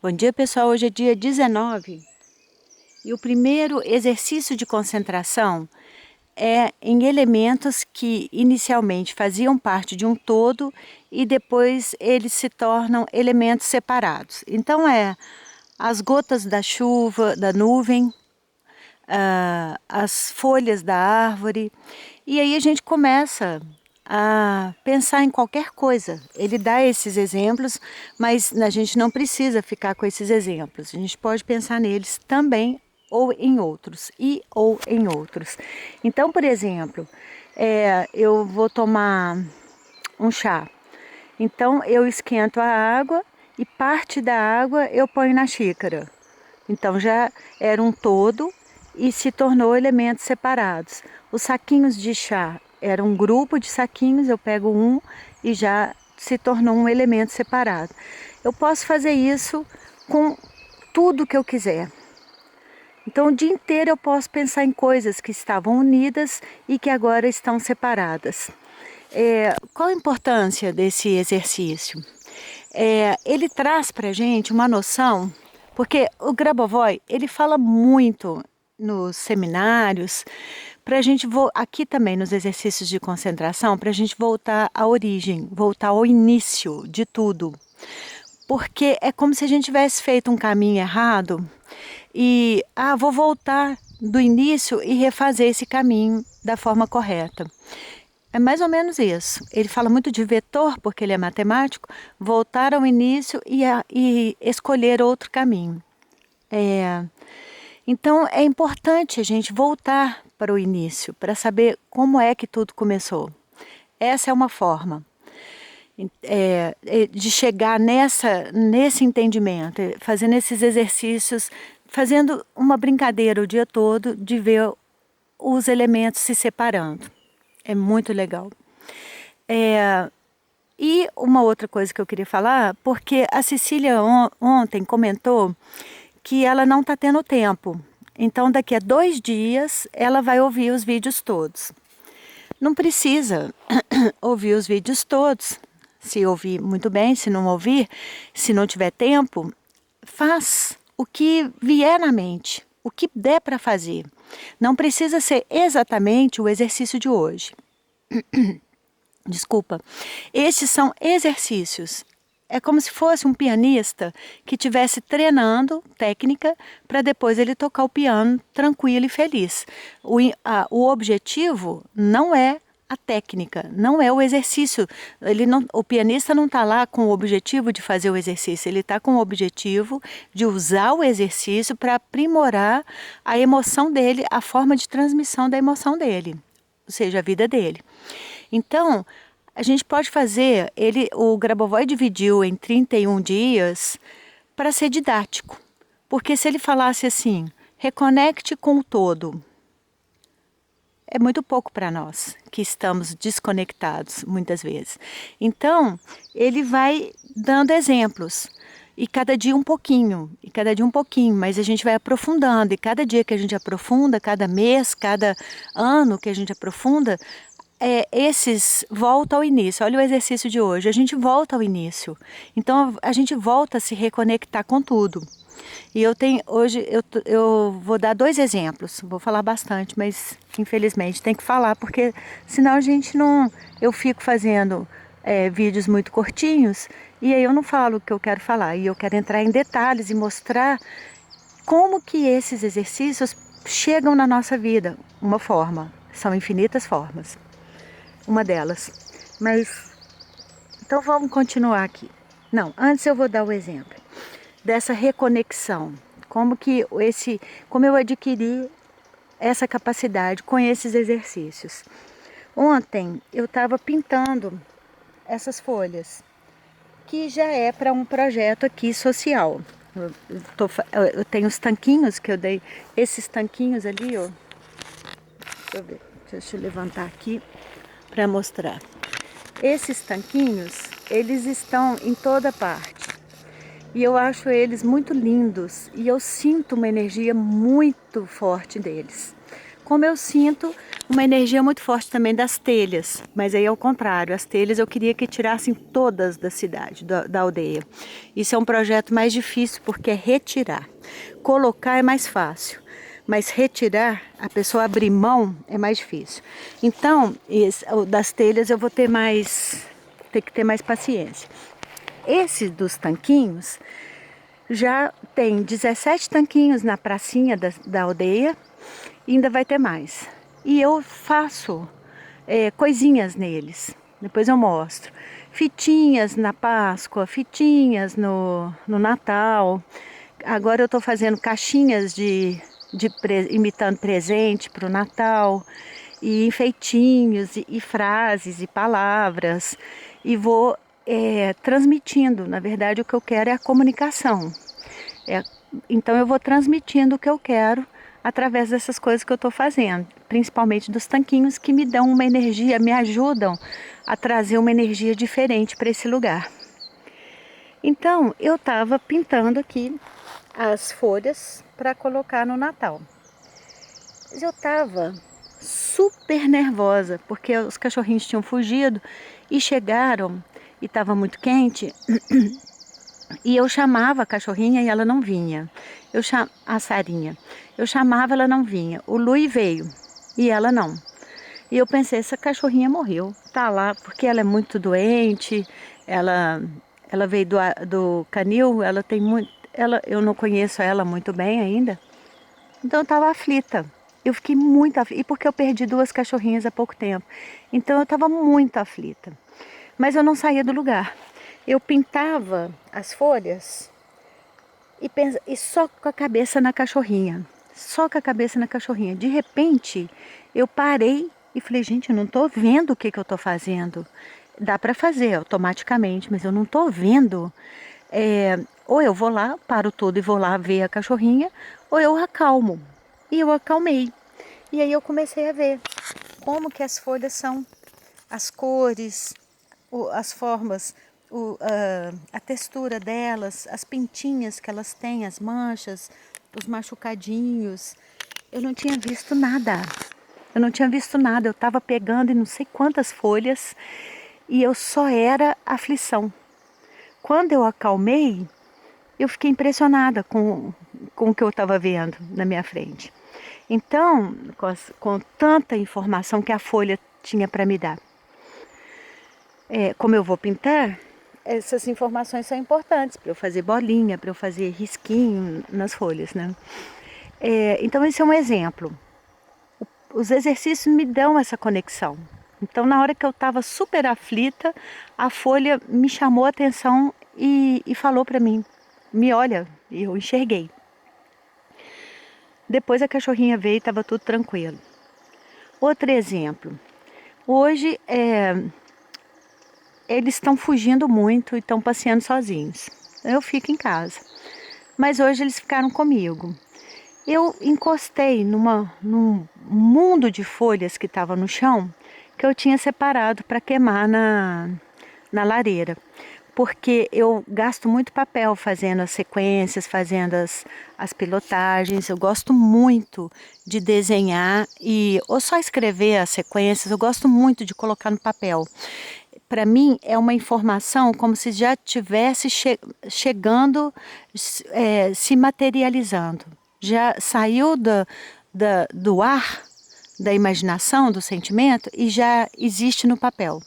Bom dia, pessoal. Hoje é dia 19 e o primeiro exercício de concentração é em elementos que inicialmente faziam parte de um todo e depois eles se tornam elementos separados. Então as gotas da chuva, da nuvem, as folhas da árvore, e aí a gente começa a pensar em qualquer coisa. Ele dá esses exemplos, mas a gente não precisa ficar com esses exemplos. A gente pode pensar neles também ou em outros, ou em outros. Então, por exemplo, eu vou tomar um chá. Então, eu esquento a água e parte da água eu ponho na xícara. Então, já era um todo e se tornou elementos separados. Os saquinhos de chá era um grupo de saquinhos, eu pego um e já se tornou um elemento separado. Eu posso fazer isso com tudo que eu quiser. Então, o dia inteiro eu posso pensar em coisas que estavam unidas e que agora estão separadas. Qual a importância desse exercício? Ele traz para a gente uma noção, porque o Grabovoi, ele fala muito nos seminários, para a gente, aqui também nos exercícios de concentração, para a gente voltar à origem, voltar ao início de tudo. Porque é como se a gente tivesse feito um caminho errado e, vou voltar do início e refazer esse caminho da forma correta. É mais ou menos isso. Ele fala muito de vetor, porque ele é matemático, voltar ao início e escolher outro caminho. Então, é importante a gente voltar para o início, para saber como é que tudo começou. Essa é uma forma de chegar nesse entendimento, fazendo esses exercícios, fazendo uma brincadeira o dia todo de ver os elementos se separando. É muito legal. E uma outra coisa que eu queria falar, porque a Cecília ontem comentou que ela não está tendo tempo. Então, daqui a 2 dias, ela vai ouvir os vídeos todos. Não precisa ouvir os vídeos todos. Se ouvir, muito bem. Se não ouvir, se não tiver tempo, faz o que vier na mente, o que der para fazer. Não precisa ser exatamente o exercício de hoje. Desculpa. Estes são exercícios. É como se fosse um pianista que estivesse treinando técnica para depois ele tocar o piano tranquilo e feliz. O objetivo não é a técnica, não é o exercício. O pianista não está lá com o objetivo de fazer o exercício, ele está com o objetivo de usar o exercício para aprimorar a emoção dele, a forma de transmissão da emoção dele, ou seja, a vida dele. Então, a gente pode fazer, o Grabovoi dividiu em 31 dias para ser didático. Porque se ele falasse assim, reconecte com o todo, é muito pouco para nós, que estamos desconectados muitas vezes. Então, ele vai dando exemplos. E cada dia um pouquinho, mas a gente vai aprofundando. E cada dia que a gente aprofunda, cada mês, cada ano que a gente aprofunda, esses voltam ao início. Olha o exercício de hoje, a gente volta ao início. Então a gente volta a se reconectar com tudo. E hoje eu vou dar 2 exemplos, vou falar bastante, mas infelizmente tem que falar, porque senão a gente não... Eu fico fazendo vídeos muito curtinhos e aí eu não falo o que eu quero falar. E eu quero entrar em detalhes e mostrar como que esses exercícios chegam na nossa vida. Uma forma, são infinitas formas. Uma delas. Mas, então vamos continuar aqui. Não, antes eu vou dar o exemplo dessa reconexão. Como eu adquiri essa capacidade com esses exercícios. Ontem eu estava pintando essas folhas, que já é para um projeto aqui social. Eu tenho os tanquinhos que eu dei, esses tanquinhos ali, ó. Deixa eu ver, deixa eu levantar aqui para mostrar. Esses tanquinhos, eles estão em toda parte. E eu acho eles muito lindos e eu sinto uma energia muito forte deles. Como eu sinto uma energia muito forte também das telhas, mas aí ao contrário, as telhas eu queria que tirassem todas da cidade, da aldeia. Isso é um projeto mais difícil porque é retirar. Colocar é mais fácil, mas retirar, a pessoa abrir mão é mais difícil. Então, das telhas eu vou ter que ter mais paciência. Esse dos tanquinhos, já tem 17 tanquinhos na pracinha da aldeia, e ainda vai ter mais. E eu faço coisinhas neles, depois eu mostro. Fitinhas na Páscoa, fitinhas no Natal. Agora eu estou fazendo caixinhas imitando presente para o Natal, e enfeitinhos, e frases, e palavras, e vou transmitindo. Na verdade, o que eu quero é a comunicação. Então eu vou transmitindo o que eu quero através dessas coisas que eu estou fazendo, principalmente dos tanquinhos que me dão uma energia, me ajudam a trazer uma energia diferente para esse lugar. Então eu estava pintando aqui as folhas para colocar no Natal. Mas eu estava super nervosa porque os cachorrinhos tinham fugido e chegaram e estava muito quente. E eu chamava a cachorrinha e ela não vinha. A Sarinha. Eu chamava, ela não vinha. O Lui veio e ela não. E eu pensei, essa cachorrinha morreu. Tá lá, porque ela é muito doente. Ela veio do canil, ela tem muito. Eu não conheço ela muito bem ainda. Então eu estava aflita. Eu fiquei muito aflita. E porque eu perdi 2 cachorrinhas há pouco tempo. Então eu estava muito aflita. Mas eu não saía do lugar. Eu pintava as folhas e só com a cabeça na cachorrinha. Só com a cabeça na cachorrinha. De repente, eu parei e falei, gente, eu não estou vendo o que eu estou fazendo. Dá para fazer automaticamente, mas eu não estou vendo. Ou eu vou lá, paro tudo e vou lá ver a cachorrinha, ou eu acalmo. E eu acalmei. E aí eu comecei a ver como que as folhas são, as cores, as formas, a textura delas, as pintinhas que elas têm, as manchas, os machucadinhos. Eu não tinha visto nada. Eu estava pegando em não sei quantas folhas e eu só era aflição. Quando eu acalmei, eu fiquei impressionada com o que eu estava vendo na minha frente. Então, com tanta informação que a folha tinha para me dar. Como eu vou pintar, essas informações são importantes para eu fazer bolinha, para eu fazer risquinho nas folhas, né? Então esse é um exemplo. Os exercícios me dão essa conexão. Então na hora que eu estava super aflita, a folha me chamou a atenção e falou para mim, me olha, e eu enxerguei. Depois a cachorrinha veio e estava tudo tranquilo. Outro exemplo. Hoje eles estão fugindo muito e estão passeando sozinhos. Eu fico em casa. Mas hoje eles ficaram comigo. Eu encostei num mundo de folhas que estava no chão, que eu tinha separado para queimar na lareira. Porque eu gasto muito papel fazendo as sequências, fazendo as pilotagens. Eu gosto muito de desenhar ou só escrever as sequências. Eu gosto muito de colocar no papel. Para mim é uma informação como se já tivesse chegando, se materializando. Já saiu do ar, da imaginação, do sentimento e já existe no papel.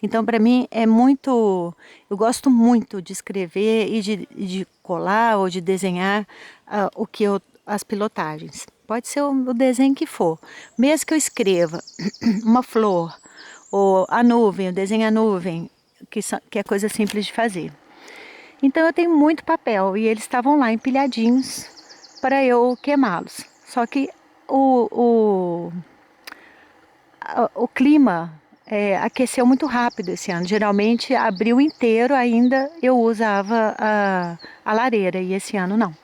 Então, para mim, eu gosto muito de escrever e de colar ou de desenhar as pilotagens. Pode ser o desenho que for. Mesmo que eu escreva uma flor, ou a nuvem, eu desenho a nuvem, que é coisa simples de fazer. Então, eu tenho muito papel e eles estavam lá empilhadinhos para eu queimá-los. Só que o clima aqueceu muito rápido esse ano. Geralmente, abril inteiro ainda eu usava a lareira e esse ano não.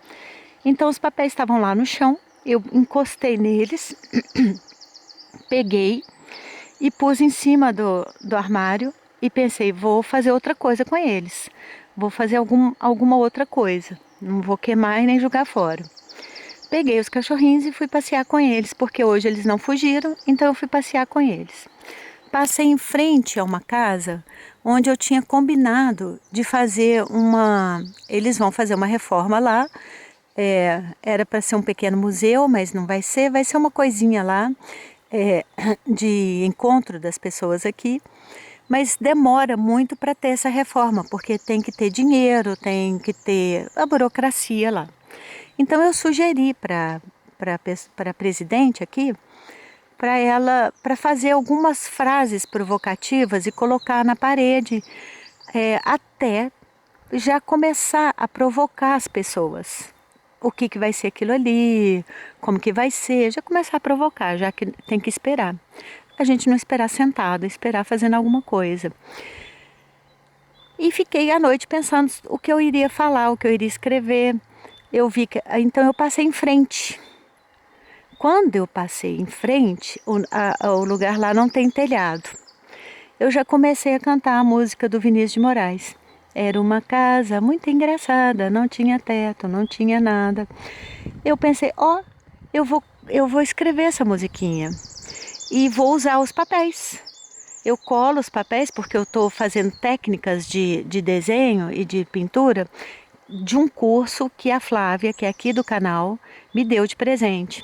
Então, os papéis estavam lá no chão, eu encostei neles, peguei e pus em cima do armário e pensei, vou fazer outra coisa com eles. Vou fazer alguma outra coisa. Não vou queimar e nem jogar fora. peguei os cachorrinhos e fui passear com eles, porque hoje eles não fugiram, então eu fui passear com eles. Passei em frente a uma casa onde eu tinha combinado de fazer uma. Eles vão fazer uma reforma lá. Era para ser um pequeno museu, mas não vai ser. Vai ser uma coisinha lá de encontro das pessoas aqui. Mas demora muito para ter essa reforma, porque tem que ter dinheiro, tem que ter a burocracia lá. Então eu sugeri para a presidente aqui para fazer algumas frases provocativas e colocar na parede, até já começar a provocar as pessoas. O que vai ser aquilo ali, como que vai ser, já começar a provocar, já que tem que esperar. A gente não esperar sentado, esperar fazendo alguma coisa. E fiquei à noite pensando o que eu iria falar, o que eu iria escrever. Então eu passei em frente. Quando eu passei em frente, o lugar lá não tem telhado. Eu já comecei a cantar a música do Vinícius de Moraes. Era uma casa muito engraçada, não tinha teto, não tinha nada. Eu pensei, eu vou escrever essa musiquinha e vou usar os papéis. Eu colo os papéis porque eu estou fazendo técnicas de desenho e de pintura de um curso que a Flávia, que é aqui do canal, me deu de presente.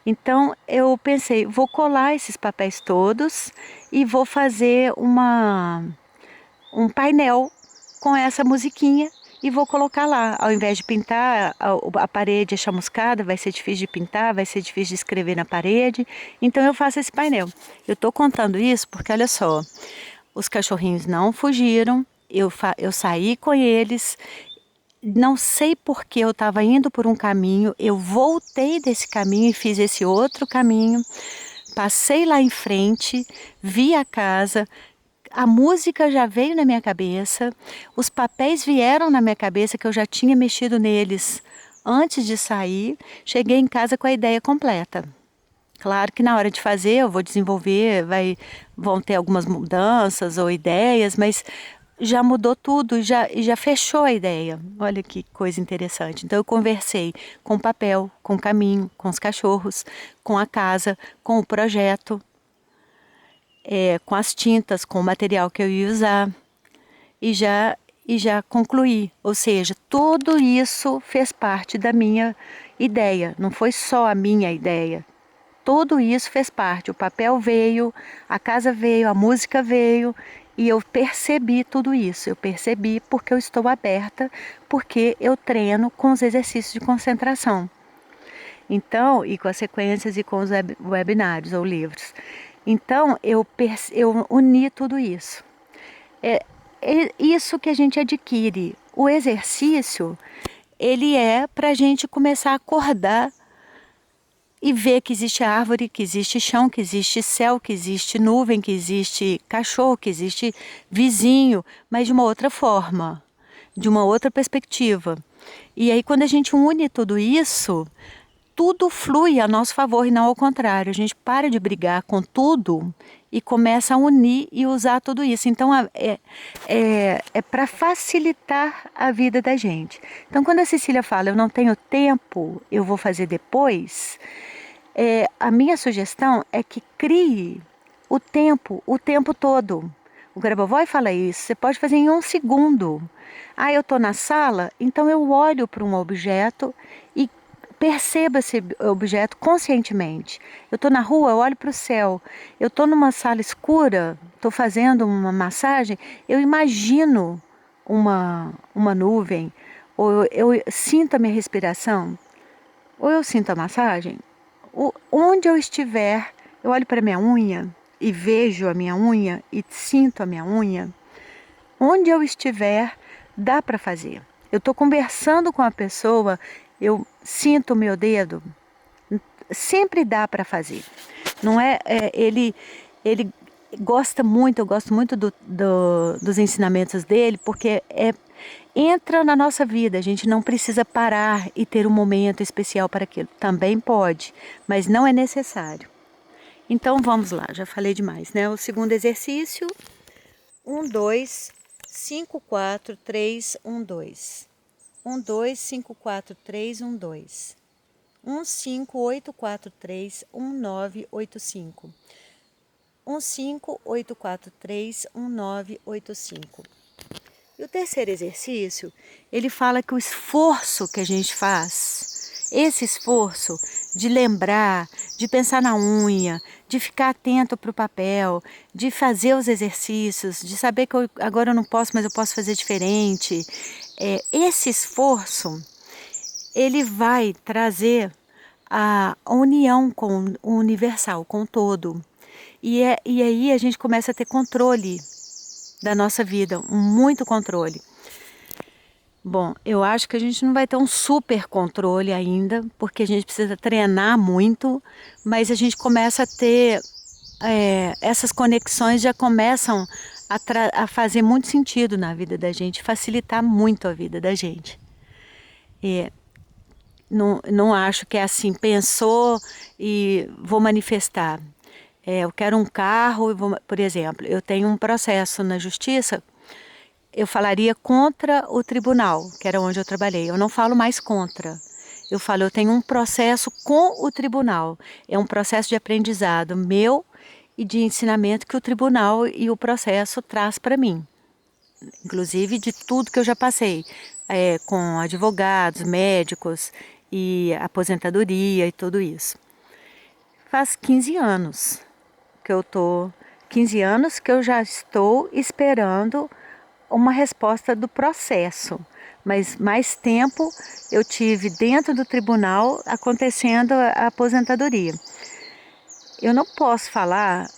Então eu pensei, vou colar esses papéis todos e vou fazer um painel com essa musiquinha e vou colocar lá. Ao invés de pintar a parede chamuscada, vai ser difícil de pintar, vai ser difícil de escrever na parede. Então eu faço esse painel. Eu estou contando isso porque, olha só, os cachorrinhos não fugiram, eu saí com eles. Não sei por que eu estava indo por um caminho, eu voltei desse caminho e fiz esse outro caminho. Passei lá em frente, vi a casa, a música já veio na minha cabeça, os papéis vieram na minha cabeça que eu já tinha mexido neles antes de sair. Cheguei em casa com a ideia completa. Claro que na hora de fazer eu vou desenvolver, vão ter algumas mudanças ou ideias, mas já mudou tudo e já fechou a ideia. Olha que coisa interessante. Então eu conversei com o papel, com o caminho, com os cachorros, com a casa, com o projeto, com as tintas, com o material que eu ia usar e já concluí. Ou seja, tudo isso fez parte da minha ideia, não foi só a minha ideia. Tudo isso fez parte. O papel veio, a casa veio, a música veio e eu percebi tudo isso. Eu percebi porque eu estou aberta, porque eu treino com os exercícios de concentração. Então, e com as sequências e com os webinários ou livros. Então, eu uni tudo isso. É isso que a gente adquire. O exercício, ele é para a gente começar a acordar e ver que existe árvore, que existe chão, que existe céu, que existe nuvem, que existe cachorro, que existe vizinho, mas de uma outra forma, de uma outra perspectiva. E aí quando a gente une tudo isso, tudo flui a nosso favor e não ao contrário. A gente para de brigar com tudo e começa a unir e usar tudo isso. Então é para facilitar a vida da gente. Então quando a Cecília fala, eu não tenho tempo, eu vou fazer depois, a minha sugestão é que crie o tempo todo. O Grabovoi fala isso, você pode fazer em 1 segundo. Ah, eu estou na sala, então eu olho para um objeto e perceba esse objeto conscientemente. Eu estou na rua, eu olho para o céu. Eu estou numa sala escura, estou fazendo uma massagem, eu imagino uma nuvem, ou eu sinto a minha respiração, ou eu sinto a massagem. Onde eu estiver, eu olho para minha unha e vejo a minha unha e sinto a minha unha. Onde eu estiver, dá para fazer. Eu estou conversando com a pessoa, eu sinto o meu dedo, sempre dá para fazer. Não ele gosta muito, eu gosto muito dos ensinamentos dele, porque entra na nossa vida, a gente não precisa parar e ter um momento especial para aquilo. Também pode, mas não é necessário. Então vamos lá, já falei demais, né? O segundo exercício, 1, 2, 5, 4, 3, 1, 2. 1, 2, 5, 4, 3, 1, 2. 158431985. 158431985. E o terceiro exercício, ele fala que o esforço que a gente faz, esse esforço de lembrar, de pensar na unha, de ficar atento para o papel, de fazer os exercícios, de saber que agora eu não posso, mas eu posso fazer diferente, esse esforço, ele vai trazer a união com o universal, com o todo. E aí a gente começa a ter controle da nossa vida, muito controle. Bom, eu acho que a gente não vai ter um super controle ainda, porque a gente precisa treinar muito, mas a gente começa a ter, essas conexões já começam a fazer muito sentido na vida da gente, facilitar muito a vida da gente. Não acho que é assim, pensou e vou manifestar. Eu quero um carro, por exemplo, eu tenho um processo na justiça, eu falaria contra o tribunal, que era onde eu trabalhei. Eu não falo mais contra. Eu falo, eu tenho um processo com o tribunal. É um processo de aprendizado meu e de ensinamento que o tribunal e o processo traz para mim. Inclusive de tudo que eu já passei, com advogados, médicos e aposentadoria e tudo isso. Faz 15 anos que eu tô, 15 anos que eu já estou esperando uma resposta do processo, mas mais tempo eu tive dentro do tribunal acontecendo a aposentadoria. Eu não posso falar,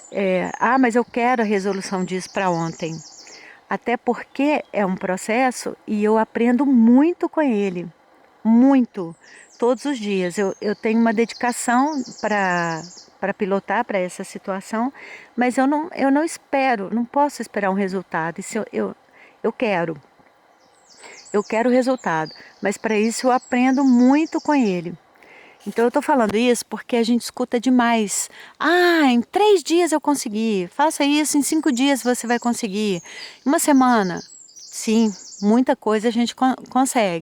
mas eu quero a resolução disso para ontem, até porque é um processo e eu aprendo muito com ele, muito, todos os dias. Eu tenho uma dedicação para pilotar para essa situação, mas eu não espero, não posso esperar um resultado. Isso eu quero o resultado, mas para isso eu aprendo muito com ele. Então eu estou falando isso porque a gente escuta demais. Em 3 dias eu consegui, faça isso, em 5 dias você vai conseguir. Uma semana, sim, muita coisa a gente consegue.